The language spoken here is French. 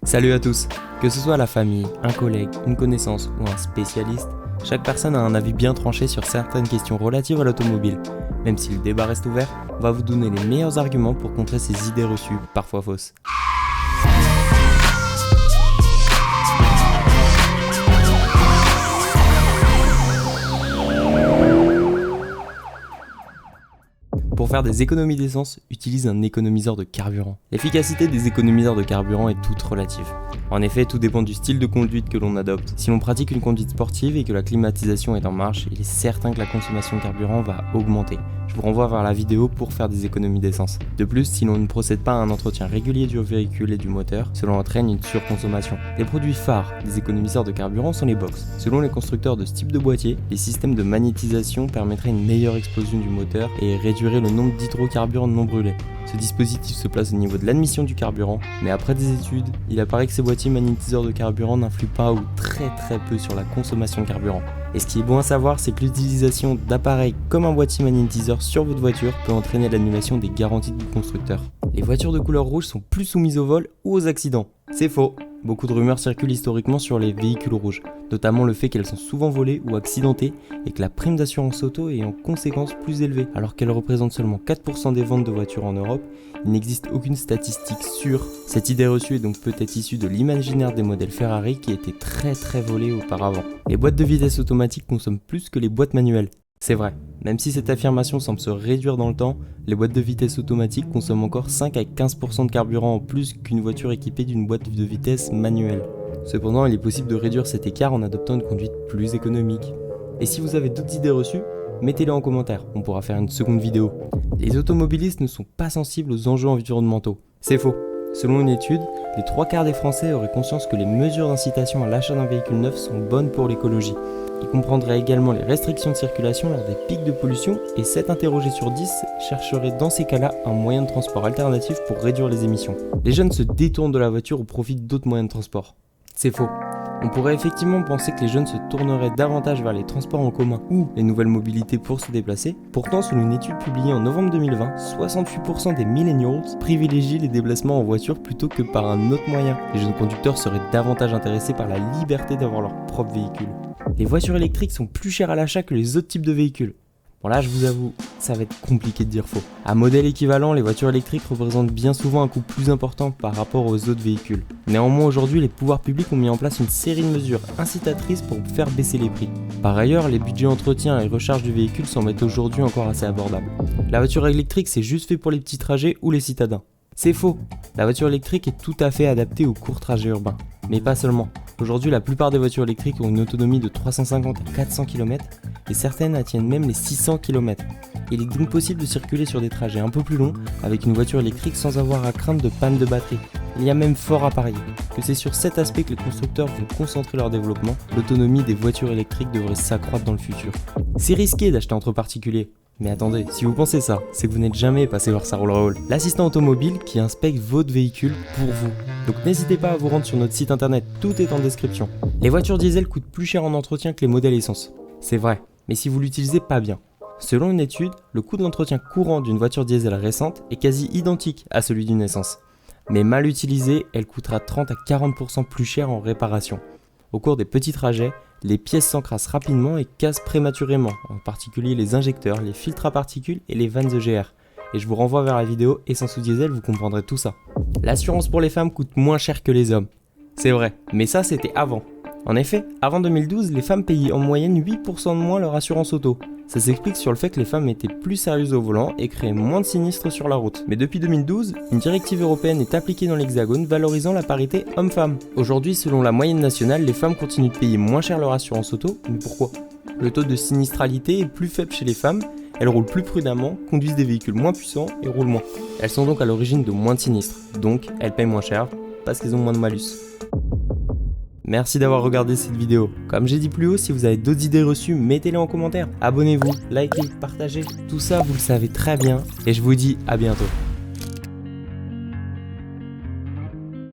Salut à tous. Que ce soit la famille, un collègue, une connaissance ou un spécialiste, chaque personne a un avis bien tranché sur certaines questions relatives à l'automobile. Même si le débat reste ouvert, on va vous donner les meilleurs arguments pour contrer ces idées reçues, parfois fausses. Pour faire des économies d'essence, utilise un économiseur de carburant. L'efficacité des économiseurs de carburant est toute relative. En effet, tout dépend du style de conduite que l'on adopte. Si l'on pratique une conduite sportive et que la climatisation est en marche, il est certain que la consommation de carburant va augmenter. Je vous renvoie vers la vidéo pour faire des économies d'essence. De plus, si l'on ne procède pas à un entretien régulier du véhicule et du moteur, cela entraîne une surconsommation. Les produits phares des économiseurs de carburant sont les box. Selon les constructeurs de ce type de boîtier, les systèmes de magnétisation permettraient une meilleure explosion du moteur et réduiraient le nombre d'hydrocarbures non brûlés. Ce dispositif se place au niveau de l'admission du carburant, mais après des études, il apparaît que ces boîtiers magnétiseurs de carburant n'influent pas ou très peu sur la consommation de carburant. Et ce qui est bon à savoir, c'est que l'utilisation d'appareils comme un boîtier magnétiseur sur votre voiture peut entraîner l'annulation des garanties du constructeur. Les voitures de couleur rouge sont plus soumises au vol ou aux accidents. C'est faux. Beaucoup de rumeurs circulent historiquement sur les véhicules rouges, notamment le fait qu'elles sont souvent volées ou accidentées et que la prime d'assurance auto est en conséquence plus élevée. Alors qu'elle représente seulement 4% des ventes de voitures en Europe, il n'existe aucune statistique sûre. Cette idée reçue est donc peut-être issue de l'imaginaire des modèles Ferrari qui étaient très volés auparavant. Les boîtes de vitesse automatiques consomment plus que les boîtes manuelles. C'est vrai, même si cette affirmation semble se réduire dans le temps, les boîtes de vitesse automatiques consomment encore 5 à 15% de carburant en plus qu'une voiture équipée d'une boîte de vitesse manuelle. Cependant, il est possible de réduire cet écart en adoptant une conduite plus économique. Et si vous avez d'autres idées reçues, mettez-les en commentaire, on pourra faire une seconde vidéo. Les automobilistes ne sont pas sensibles aux enjeux environnementaux. C'est faux. Selon une étude, les 3/4 des Français auraient conscience que les mesures d'incitation à l'achat d'un véhicule neuf sont bonnes pour l'écologie. Ils comprendraient également les restrictions de circulation lors des pics de pollution et 7 interrogés sur 10 chercheraient dans ces cas-là un moyen de transport alternatif pour réduire les émissions. Les jeunes se détournent de la voiture au profit d'autres moyens de transport. C'est faux. On pourrait effectivement penser que les jeunes se tourneraient davantage vers les transports en commun ou les nouvelles mobilités pour se déplacer. Pourtant, selon une étude publiée en novembre 2020, 68% des millennials privilégient les déplacements en voiture plutôt que par un autre moyen. Les jeunes conducteurs seraient davantage intéressés par la liberté d'avoir leur propre véhicule. Les voitures électriques sont plus chères à l'achat que les autres types de véhicules. Bon là, je vous avoue, ça va être compliqué de dire faux. À modèle équivalent, les voitures électriques représentent bien souvent un coût plus important par rapport aux autres véhicules. Néanmoins, aujourd'hui, les pouvoirs publics ont mis en place une série de mesures incitatrices pour faire baisser les prix. Par ailleurs, les budgets entretien et recharge du véhicule semblent aujourd'hui encore assez abordables. La voiture électrique, c'est juste fait pour les petits trajets ou les citadins. C'est faux. La voiture électrique est tout à fait adaptée aux courts trajets urbains. Mais pas seulement. Aujourd'hui, la plupart des voitures électriques ont une autonomie de 350 à 400 km et certaines atteignent même les 600 km. Il est donc possible de circuler sur des trajets un peu plus longs avec une voiture électrique sans avoir à craindre de panne de batterie. Il y a même fort à parier que c'est sur cet aspect que les constructeurs vont concentrer leur développement. L'autonomie des voitures électriques devrait s'accroître dans le futur. C'est risqué d'acheter entre particuliers. Mais attendez, si vous pensez ça, c'est que vous n'êtes jamais passé voir Saroule, l'assistant automobile qui inspecte votre véhicule pour vous. Donc n'hésitez pas à vous rendre sur notre site internet, tout est en description. Les voitures diesel coûtent plus cher en entretien que les modèles essence. C'est vrai, mais si vous l'utilisez pas bien. Selon une étude, le coût d'entretien courant d'une voiture diesel récente est quasi identique à celui d'une essence. Mais mal utilisée, elle coûtera 30 à 40% plus cher en réparation. Au cours des petits trajets, les pièces s'encrassent rapidement et cassent prématurément, en particulier les injecteurs, les filtres à particules et les vannes EGR. Et je vous renvoie vers la vidéo Essence ou Diesel, vous comprendrez tout ça. L'assurance pour les femmes coûte moins cher que les hommes. C'est vrai, mais ça c'était avant. En effet, avant 2012, les femmes payaient en moyenne 8% de moins leur assurance auto. Ça s'explique sur le fait que les femmes étaient plus sérieuses au volant et créaient moins de sinistres sur la route. Mais depuis 2012, une directive européenne est appliquée dans l'Hexagone valorisant la parité homme-femme. Aujourd'hui, selon la moyenne nationale, les femmes continuent de payer moins cher leur assurance auto, mais pourquoi ? Le taux de sinistralité est plus faible chez les femmes, elles roulent plus prudemment, conduisent des véhicules moins puissants et roulent moins. Elles sont donc à l'origine de moins de sinistres, donc elles payent moins cher parce qu'elles ont moins de malus. Merci d'avoir regardé cette vidéo. Comme j'ai dit plus haut, si vous avez d'autres idées reçues, mettez-les en commentaire. Abonnez-vous, likez, partagez. Tout ça, vous le savez très bien. Et je vous dis à bientôt.